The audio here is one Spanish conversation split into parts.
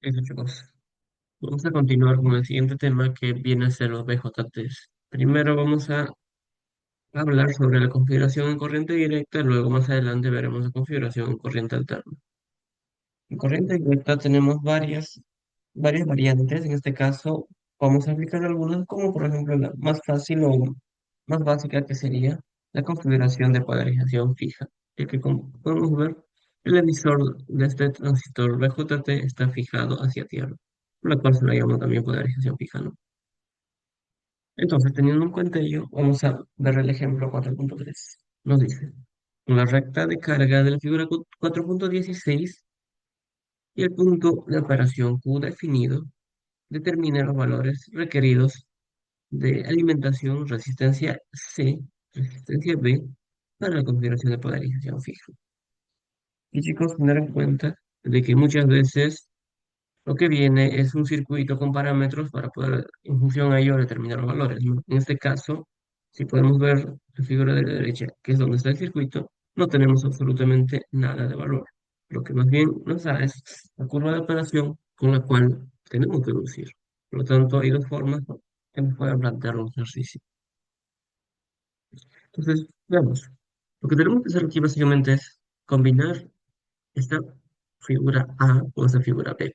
Eso, chicos. Vamos a continuar con el siguiente tema que viene a ser los BJTs. Primero vamos a hablar sobre la configuración en corriente directa, luego más adelante veremos la configuración en corriente alterna. En corriente directa tenemos varias variantes. En este caso vamos a aplicar algunas, como por ejemplo la más fácil o más básica que sería la configuración de polarización fija, ya que como podemos ver, el emisor de este transistor BJT está fijado hacia tierra, por la cual se le llama también polarización fija, ¿no? Entonces, teniendo en cuenta ello, vamos a ver el ejemplo 4.3. Nos dice, en la recta de carga de la figura 4.16 y el punto de operación Q definido, determina los valores requeridos de alimentación, resistencia C, resistencia B, para la configuración de polarización fija. Y chicos, tener en cuenta de que muchas veces lo que viene es un circuito con parámetros para poder, en función a ello, determinar los valores, ¿no? En este caso, si podemos ver la figura de la derecha, que es donde está el circuito, no tenemos absolutamente nada de valor. Lo que más bien nos da es la curva de operación con la cual tenemos que deducir. Por lo tanto, hay dos formas, ¿no?, que nos pueden plantear un ejercicio. Entonces, veamos. Lo que tenemos que hacer aquí básicamente es combinar esta figura A con esta figura B.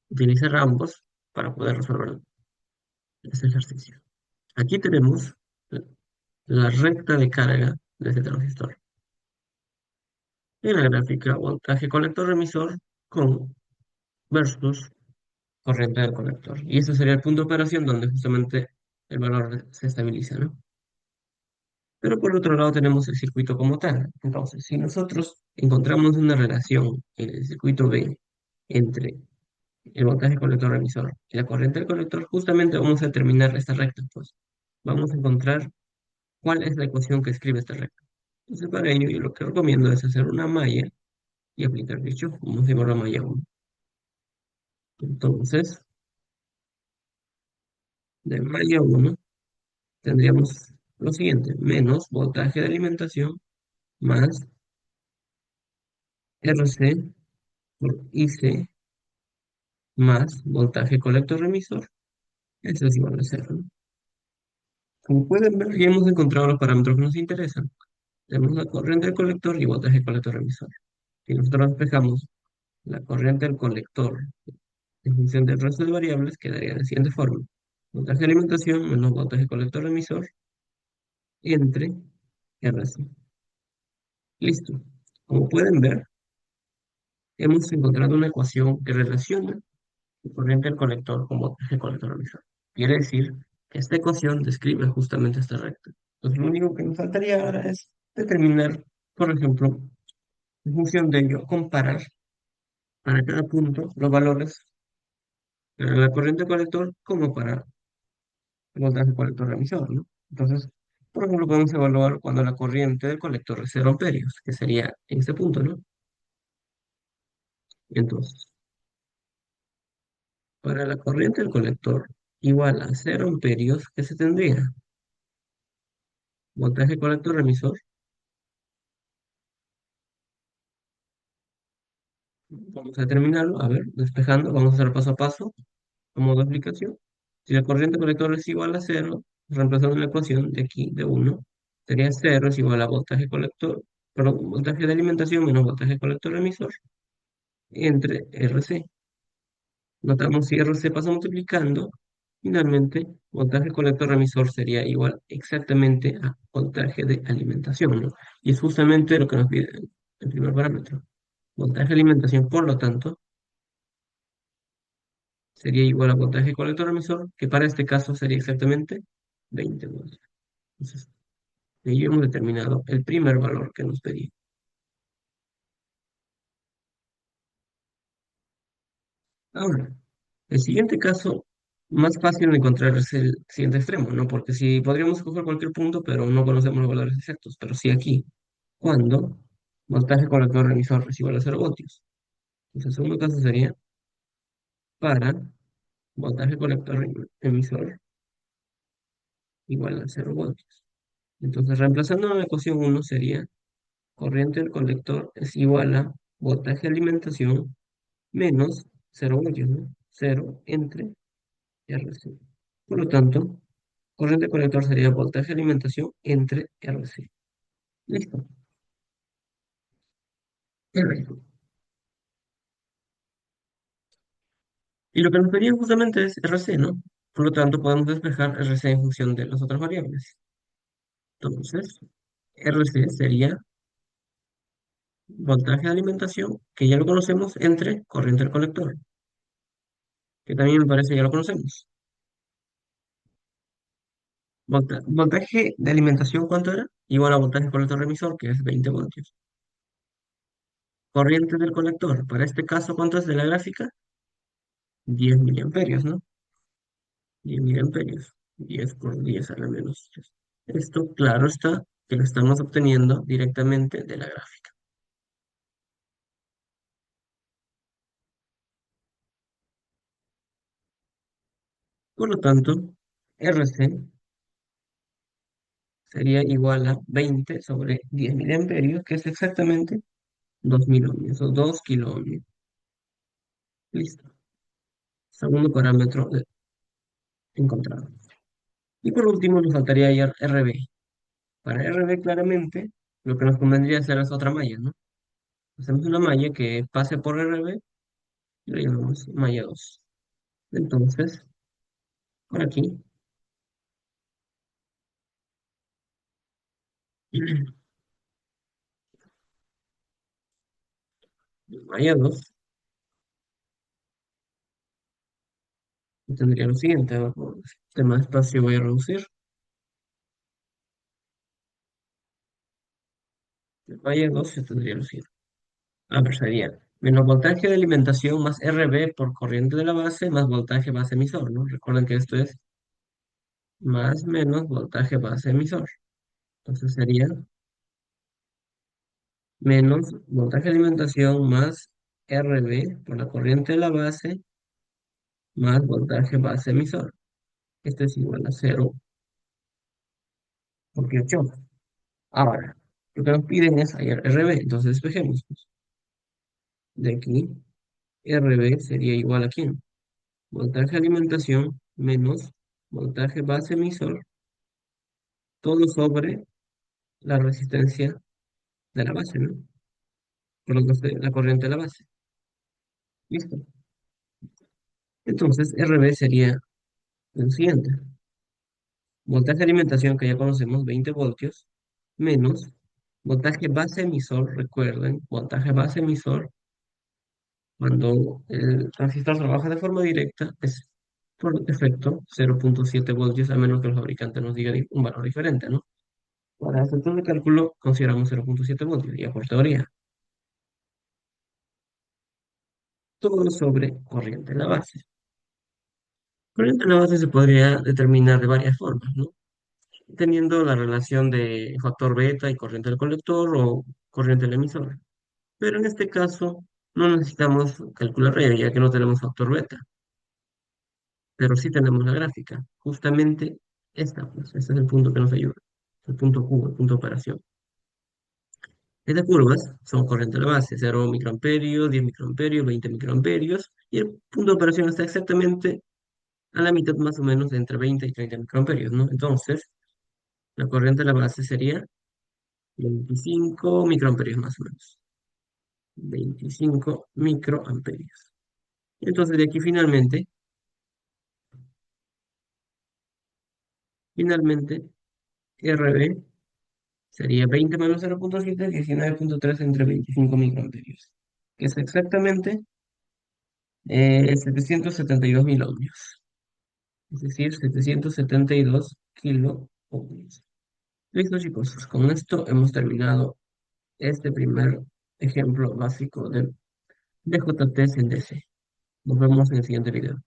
Utilizar ambos para poder resolver este ejercicio. Aquí tenemos la recta de carga de este transistor. Y la gráfica voltaje colector emisor con versus corriente del colector. Y ese sería el punto de operación donde justamente el valor se estabiliza, ¿no? Pero por otro lado tenemos el circuito como tal. Entonces, si nosotros encontramos una relación en el circuito B entre el voltaje colector emisor y la corriente del colector, justamente vamos a determinar esta recta, pues. Vamos a encontrar cuál es la ecuación que escribe esta recta. Entonces, para ello, yo lo que recomiendo es hacer una malla y aplicar Kirchhoff, como si fuera la malla 1. Entonces, de malla 1 tendríamos lo siguiente: menos voltaje de alimentación más RC por IC más voltaje colector emisor. Eso es igual a cero, ¿no? Como pueden ver, ya hemos encontrado los parámetros que nos interesan. Tenemos la corriente del colector y voltaje colector emisor. Si nosotros despejamos la corriente del colector en función del resto de variables, quedaría de la siguiente forma: voltaje de alimentación menos voltaje colector emisor entre RC. Listo. Como pueden ver, hemos encontrado una ecuación que relaciona la corriente del colector con voltaje colector emisor. Quiere decir que esta ecuación describe justamente esta recta. Entonces, lo único que nos faltaría ahora es determinar, por ejemplo, en función de ello, comparar para cada punto los valores para la corriente colector como para el voltaje colector emisor, ¿no? Entonces, por ejemplo, podemos evaluar cuando la corriente del colector es 0 amperios, que sería en este punto, ¿no? Entonces, para la corriente del colector igual a 0 amperios, ¿qué se tendría? Voltaje colector emisor. Vamos a determinarlo, a ver, despejando, vamos a hacer paso a paso, a modo de aplicación. Si la corriente colector es igual a 0, reemplazando la ecuación de aquí, de 1, sería 0 es igual a voltaje colector, perdón, voltaje de alimentación menos voltaje colector emisor entre RC. Notamos si RC pasa multiplicando, finalmente, voltaje colector emisor sería igual exactamente a voltaje de alimentación, ¿no? Y es justamente lo que nos pide el primer parámetro. Voltaje de alimentación, por lo tanto, sería igual a voltaje colector emisor, que para este caso sería exactamente 20 voltios. Entonces, de ello hemos determinado el primer valor que nos pedía. Ahora, el siguiente caso, más fácil de encontrar es el siguiente extremo, ¿no? Porque si podríamos coger cualquier punto, pero no conocemos los valores exactos. Pero sí aquí, cuando voltaje colector emisor es igual a 0 voltios. Entonces, el segundo caso sería para voltaje colector emisor igual a 0 voltios. Entonces, reemplazando la ecuación uno sería corriente del colector es igual a voltaje de alimentación menos 0 voltios, ¿no? 0 entre RC. Por lo tanto, corriente colector sería voltaje de alimentación entre RC. Listo. Perfecto. Y lo que nos pedía justamente es RC, ¿no? Por lo tanto, podemos despejar RC en función de las otras variables. Entonces, RC sería voltaje de alimentación, que ya lo conocemos, entre corriente del colector, que también me parece que ya lo conocemos. Voltaje de alimentación, ¿cuánto era? Igual a voltaje colector emisor, que es 20 voltios. Corriente del colector, para este caso, ¿cuánto es de la gráfica? 10 miliamperios, ¿no? 10 miliamperios. 10 por 10 a la menos 3. Esto, claro está, que lo estamos obteniendo directamente de la gráfica. Por lo tanto, RC sería igual a 20 sobre 10 miliamperios, que es exactamente 2000 ohmios o 2 kilo ohmios. Listo. Segundo parámetro encontrado. Y por último nos faltaría hallar RB. Para RB claramente lo que nos convendría hacer es otra malla, ¿no? Hacemos una malla que pase por RB y lo llamamos malla 2. Entonces, por aquí, malla 2 tendría lo siguiente, ¿no? Por tema de espacio voy a reducir. Malla 2 se tendría lo siguiente. A ver, sería menos voltaje de alimentación más RB por corriente de la base más voltaje base emisor, ¿no? Recuerden que esto es más menos voltaje base emisor. Entonces sería menos voltaje de alimentación más RB por la corriente de la base más voltaje base emisor. Esto es igual a 0 por 8. Ahora, lo que nos piden es hallar RB, entonces despejemos, pues. De aquí, RB sería igual a ¿quién? Voltaje de alimentación menos voltaje base emisor, todo sobre la resistencia de la base, ¿no? Por lo tanto, la corriente de la base. ¿Listo? Entonces, RB sería lo siguiente. Voltaje de alimentación que ya conocemos, 20 voltios, menos voltaje base emisor, recuerden, voltaje base emisor, cuando el transistor trabaja de forma directa, es por defecto 0,7 voltios, a menos que el fabricante nos diga un valor diferente, ¿no? Para efectos de cálculo, consideramos 0,7 voltios, ya por teoría. Todo sobre corriente en la base. Corriente en la base se podría determinar de varias formas, ¿no? Teniendo la relación de factor beta y corriente del colector o corriente del emisor. Pero en este caso no necesitamos calcular ello, ya que no tenemos factor beta, pero sí tenemos la gráfica. Justamente esta, pues, este es el punto que nos ayuda. El punto Q, el punto de operación. Estas curvas son corriente de la base, 0 microamperios, 10 microamperios, 20 microamperios, y el punto de operación está exactamente a la mitad más o menos de entre 20 y 30 microamperios, ¿no? Entonces, la corriente de la base sería 25 microamperios más o menos. 25 microamperios. Entonces, de aquí finalmente, RB sería 20 menos 0,7, 19,3 entre 25 microamperios, que es exactamente 772 mil ohmios, es decir, 772 kilo ohmios. Listo, chicos, pues con esto hemos terminado este primer ejemplo básico de DJT sin DC. Nos vemos en el siguiente video.